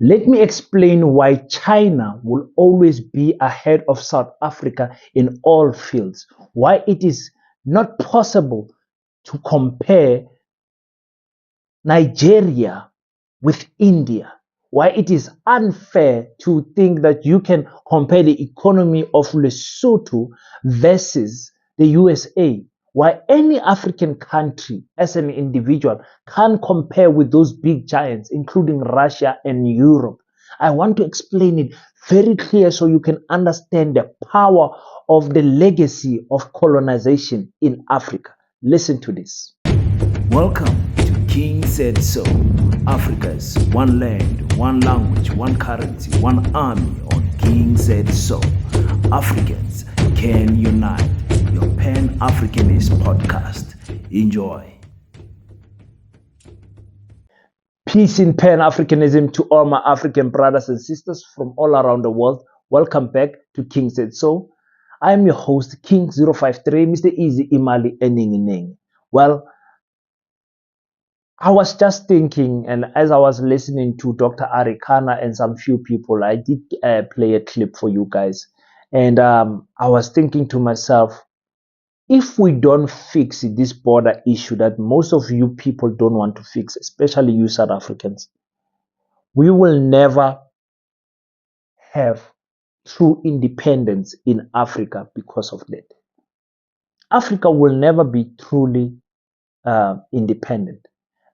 Let me explain why China will always be ahead of South Africa in all fields, why it is not possible to compare Nigeria with India, why it is unfair to think that you can compare the economy of Lesotho versus the USA, why any African country as an individual can't compare with those big giants, including Russia and Europe. I want to explain it very clear so you can understand the power of the legacy of colonization in Africa. Listen to this. Welcome to King Said So, Africa's one land, one language, one currency, one army on King Said So. Africans can unite. Your Pan-Africanist podcast. Enjoy. Peace in Pan-Africanism to all my African brothers and sisters from all around the world. Welcome back to King Said So. I am your host, King053, Mr. Easy Imali Ening. Well, I was just thinking, and as I was listening to Dr. Arikana and some few people, I did play a clip for you guys. And I was thinking to myself, if we don't fix this border issue that most of you people don't want to fix, especially you South Africans, we will never have true independence in Africa because of that. Africa will never be truly independent.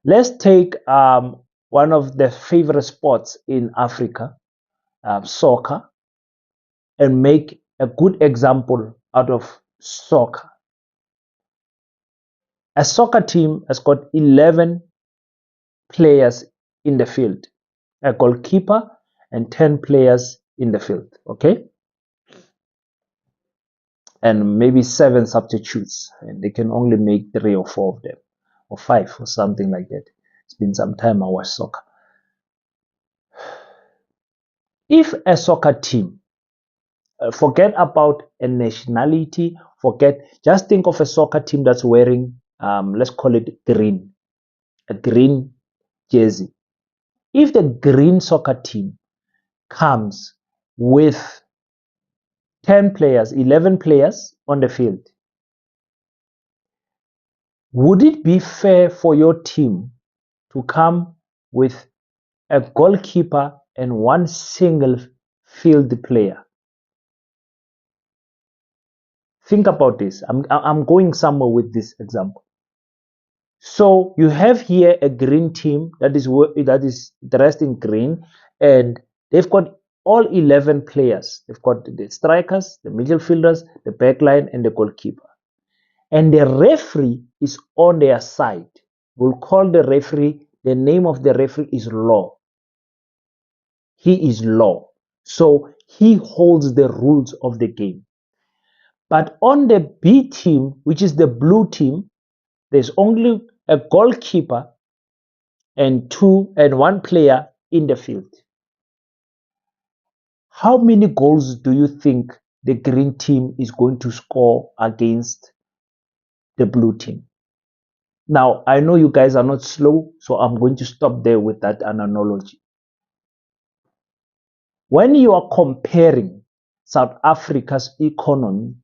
Let's take one of the favorite sports in Africa, soccer, and make a good example out of soccer. A soccer team has got 11 players in the field, a goalkeeper and 10 players in the field, okay? And maybe 7 substitutes, and they can only make 3 or 4 of them, or 5 or something like that. It's been some time I watched soccer. If a soccer team, forget about a nationality, just think of a soccer team that's wearing, let's call it green, a green jersey. If the green soccer team comes with 10 players, 11 players on the field, would it be fair for your team to come with a goalkeeper and one single field player? Think about this. I'm going somewhere with this example. So you have here a green team that is dressed in green, and they've got all 11 players. They've got the strikers, the midfielders, the backline, and the goalkeeper. And the referee is on their side. We'll call the referee, the name of the referee is Law. He is Law. So he holds the rules of the game. But on the B team, which is the blue team, there's only a goalkeeper and 1 player in the field. How many goals do you think the green team is going to score against the blue team? Now, I know you guys are not slow, so I'm going to stop there with that analogy. When you are comparing South Africa's economy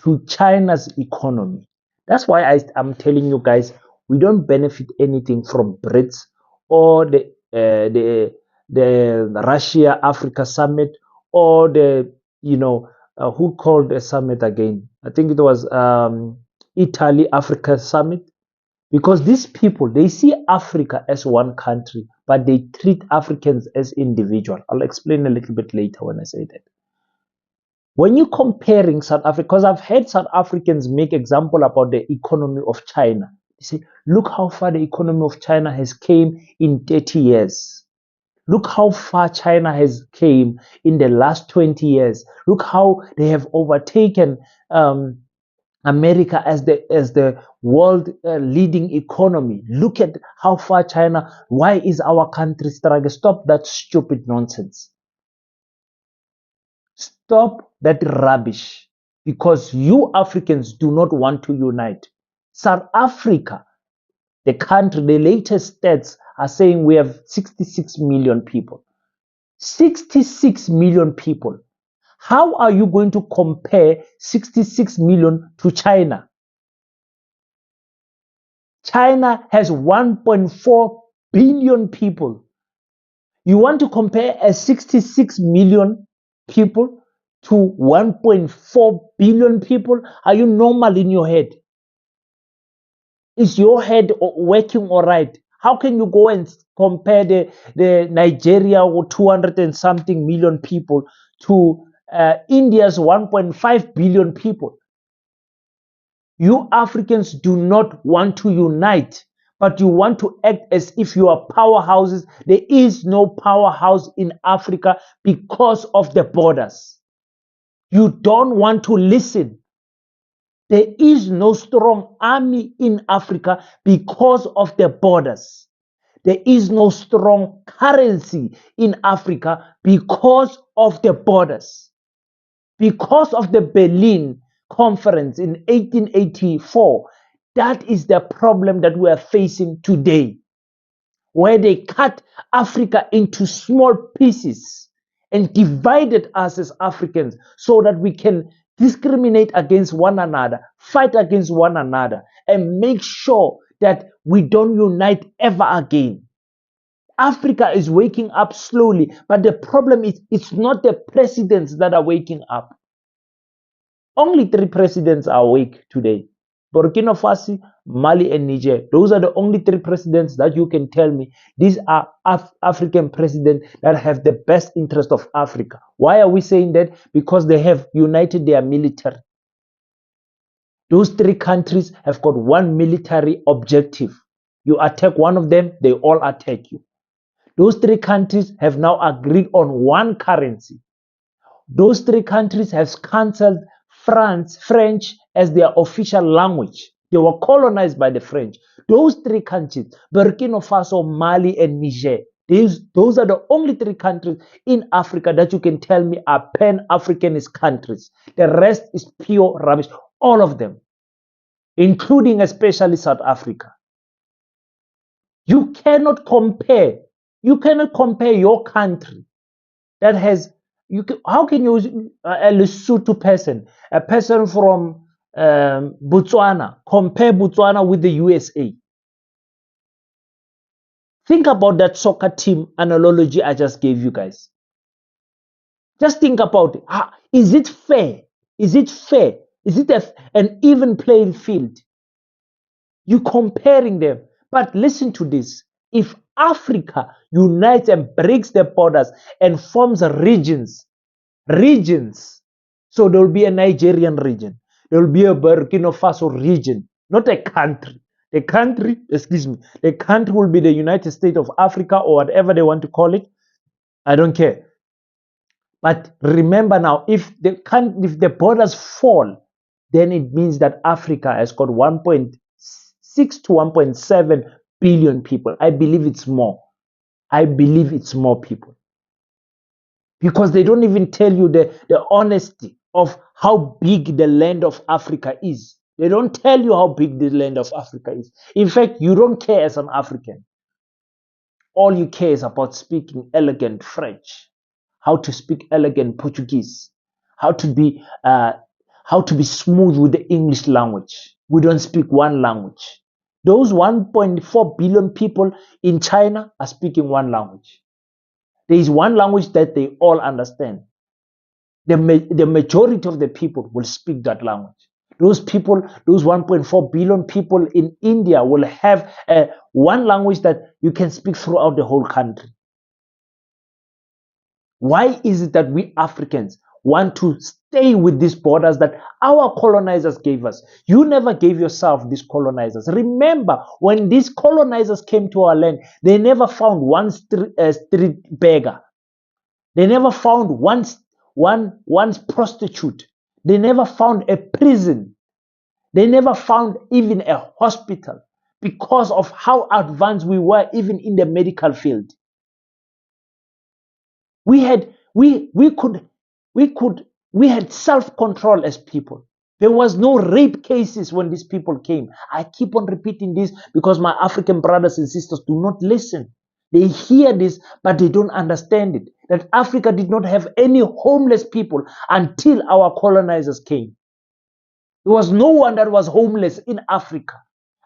to China's economy, that's why I'm telling you guys, we don't benefit anything from BRICS or the Russia Africa Summit or who called the summit again? I think it was Italy Africa Summit. Because these people, they see Africa as one country, but they treat Africans as individual. I'll explain a little bit later when I say that. When you're comparing South Africa, because I've heard South Africans make example about the economy of China. They say, look how far the economy of China has came in 30 years. Look how far China has came in the last 20 years. Look how they have overtaken America as the world leading economy. Look at how far China. Why is our country struggling? Stop that stupid nonsense. Stop that rubbish, because you Africans do not want to unite. South Africa, the country, the latest stats are saying we have 66 million people. 66 million people. How are you going to compare 66 million to China? China has 1.4 billion people. You want to compare a 66 million people to 1.4 billion people? Are you normal in your head? Is your head working all right? How can you go and compare the Nigeria or 200 and something million people to India's 1.5 billion people? You Africans do not want to unite, but you want to act as if you are powerhouses. There is no powerhouse in Africa because of the borders. You don't want to listen. There is no strong army in Africa because of the borders. There is no strong currency in Africa because of the borders. Because of the Berlin Conference in 1884, that is the problem that we are facing today, where they cut Africa into small pieces and divided us as Africans so that we can discriminate against one another, fight against one another, and make sure that we don't unite ever again. Africa is waking up slowly, but the problem is it's not the presidents that are waking up. Only 3 presidents are awake today: Burkina Faso, Mali, and Niger. Those are the only 3 presidents that you can tell me these are African presidents that have the best interest of Africa. Why are we saying that? Because they have united their military. Those 3 countries have got one military objective. You attack one of them, they all attack you. Those 3 countries have now agreed on one currency. Those 3 countries have cancelled French as their official language. They were colonized by the French. Those 3 countries, Burkina Faso, Mali, and Niger, those are the only 3 countries in Africa that you can tell me are Pan-Africanist countries. The rest is pure rubbish. All of them, including especially South Africa. You cannot compare your country that has, how can you, a Lesotho person, a person from Botswana, compare Botswana with the USA? Think about that soccer team analogy I just gave you guys. Just think about it. Is it fair? Is it fair? Is it an even playing field? You're comparing them. But listen to this. If Africa unites and breaks the borders and forms regions, so there will be a Nigerian region, there will be a Burkina Faso region, not a country. The country will be the United States of Africa or whatever they want to call it. I don't care. But remember now, if the borders fall, then it means that Africa has got 1.6 to 1.7 billion people. I believe it's more. I believe it's more people. Because they don't even tell you the honesty of how big the land of Africa is. They don't tell you how big the land of Africa is. In fact, you don't care as an African. All you care is about speaking elegant French, how to speak elegant Portuguese, how to be smooth with the English language. We don't speak one language. Those 1.4 billion people in China are speaking one language. There is one language that they all understand. The majority of the people will speak that language. Those people, those 1.4 billion people in India will have one language that you can speak throughout the whole country. Why is it that we Africans want to stay with these borders that our colonizers gave us? You never gave yourself these colonizers. Remember, when these colonizers came to our land, they never found one street beggar. They never found one prostitute. They never found a prison. They never found even a hospital because of how advanced we were even in the medical field. We had self-control as people. There was no rape cases when these people came. I keep on repeating this because my African brothers and sisters do not listen. They hear this, but they don't understand it. that Africa did not have any homeless people until our colonizers came. There was no one that was homeless in Africa.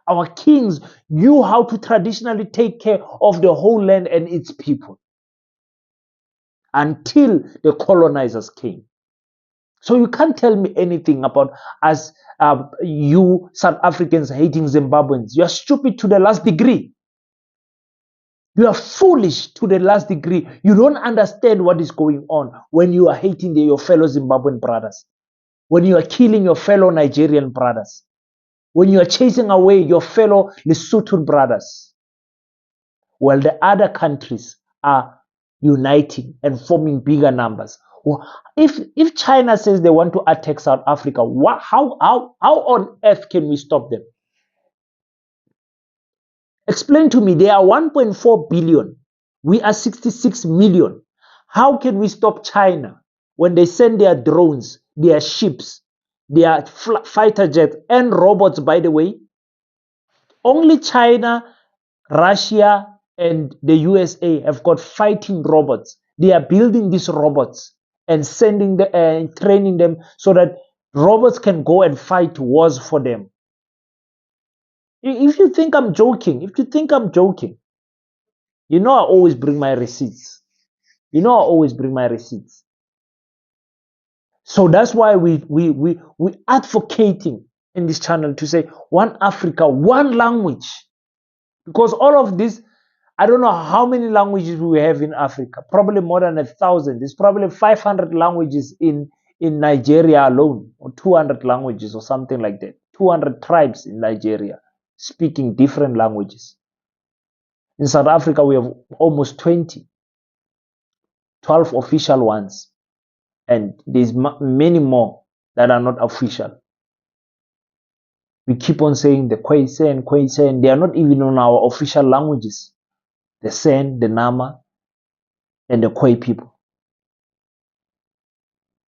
Our kings knew how to traditionally take care of the whole land and its people until the colonizers came. So you can't tell me anything about us, you South Africans hating Zimbabweans. You are stupid to the last degree. You are foolish to the last degree. You don't understand what is going on when you are hating your fellow Zimbabwean brothers, when you are killing your fellow Nigerian brothers, when you are chasing away your fellow Lesotho brothers, while the other countries are uniting and forming bigger numbers. If China says they want to attack South Africa, how on earth can we stop them? Explain to me. They are 1.4 billion. We are 66 million. How can we stop China when they send their drones, their ships, their fighter jets and robots, by the way? Only China, Russia, and the USA have got fighting robots. They are building these robots and sending them and training them so that robots can go and fight wars for them. If you think I'm joking, you know I always bring my receipts. So that's why we advocating in this channel to say one Africa, one language. Because all of this, I don't know how many languages we have in Africa. Probably more than 1,000. There's probably 500 languages in Nigeria alone, or 200 languages or something like that. 200 tribes in Nigeria speaking different languages. In South Africa, we have almost 20, 12 official ones, and there's many more that are not official. We keep on saying the Khoisan. They are not even on our official languages. The San, the Nama, and the Khoi people.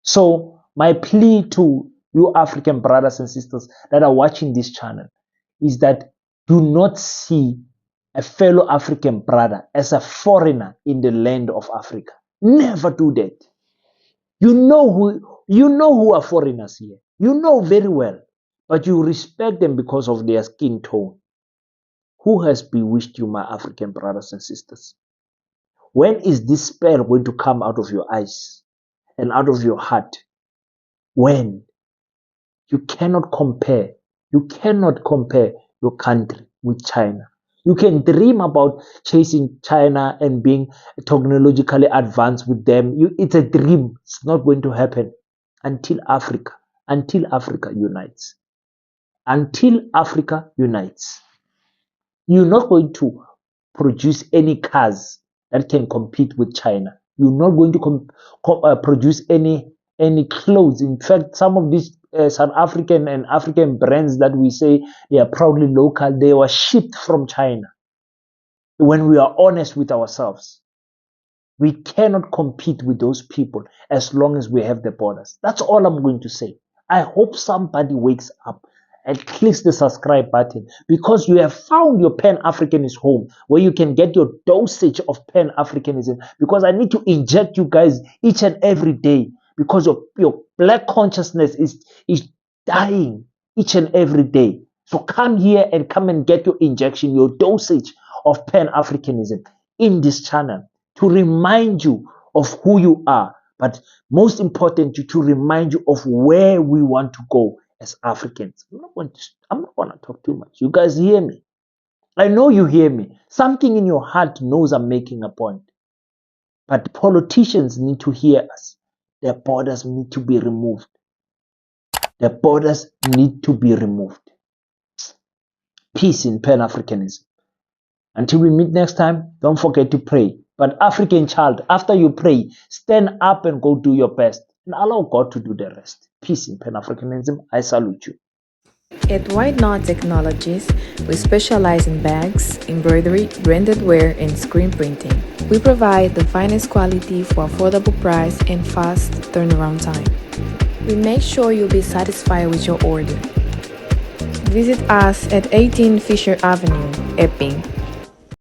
So my plea to you African brothers and sisters that are watching this channel is that do not see a fellow African brother as a foreigner in the land of Africa. Never do that. You know who are foreigners here. You know very well, but you respect them because of their skin tone. Who has bewitched you, my African brothers and sisters? When is this spell going to come out of your eyes and out of your heart? When? You cannot compare your country with China. You can dream about chasing China and being technologically advanced with them. It's a dream. It's not going to happen until Africa unites. Until Africa unites. You're not going to produce any cars that can compete with China. You're not going to produce any clothes. In fact, some of these South African and African brands that we say they are proudly local, they were shipped from China. When we are honest with ourselves, we cannot compete with those people as long as we have the borders. That's all I'm going to say. I hope somebody wakes up and clicks the subscribe button, because you have found your Pan-Africanist home where you can get your dosage of Pan-Africanism, because I need to inject you guys each and every day, because your black consciousness is dying each and every day. So come here and come and get your injection, your dosage of Pan-Africanism in this channel, to remind you of who you are, but most importantly, to remind you of where we want to go as Africans. I'm not going to talk too much. You guys hear me? I know you hear me. Something in your heart knows I'm making a point. But politicians need to hear us. Their borders need to be removed. Their borders need to be removed. Peace in Pan-Africanism. Until we meet next time, don't forget to pray. But African child, after you pray, stand up and go do your best, and allow God to do the rest. Peace in Pan-Africanism. I salute you. At White Knot Technologies, we specialize in bags, embroidery, branded wear, and screen printing. We provide the finest quality for affordable price and fast turnaround time. We make sure you'll be satisfied with your order. Visit us at 18 Fisher Avenue, Epping.